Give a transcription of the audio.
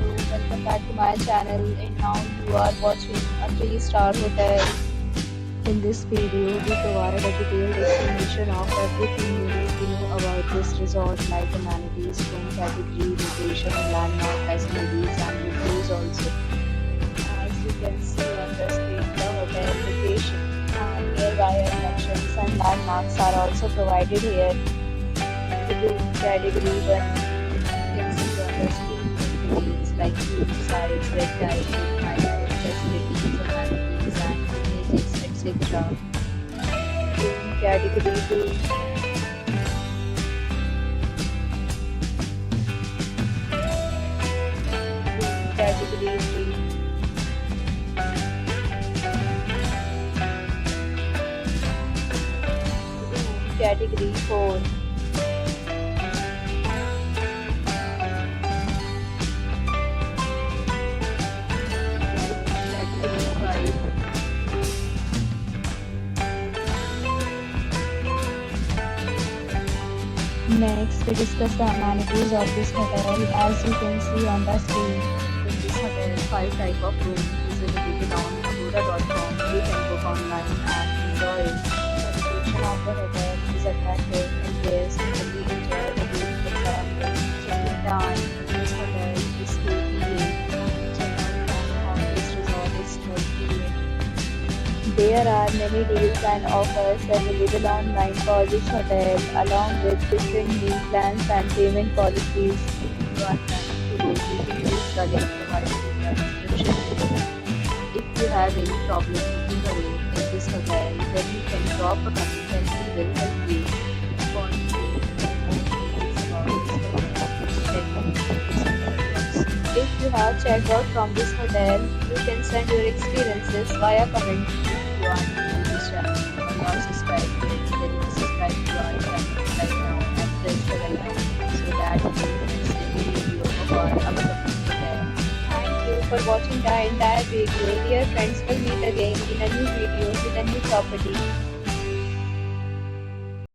Welcome back to my channel, and now you are watching a 3-star hotel. In this video, we provide a detailed explanation of everything you need to know about this resort, like amenities, room category, location, landmark, facilities, and reviews also. As you can see on the screen, the hotel location and nearby attractions and landmarks are also provided here. The room category 1, you can see on the screen details like room size, bed type, room height, facilities, amenities, and images, etc. Room category 2, room category 3, room category 4, Next, we discuss the amenities of this hotel. As you can see on the screen, in this hotel, 5 type of rooms is available on pagoda.com. You can book online and enjoy it. The location of the hotel is attractive and guests really enjoy the beautiful surroundings. Check-in time in this hotel is 2 p.m. Check-out time of this resort is 12 p.m. There are many deals and offers available online for this hotel, along with different meal plans and payment policies. If you are planning to book, you can use the link provided in the description below. If you have any problem booking a room in this hotel, then you can drop a comment and we will help you. For more details about this hotel, check the description box. If you have checked out from this hotel, you can send your experiences via comment. If you are new to this channel or not subscribed yet, then you subscribe to our channel right now and press the bell icon so that you don't miss any video of our upcoming hotel. Thank you for watching the entire video. Dear friends, we'll meet again in a new video with a new property.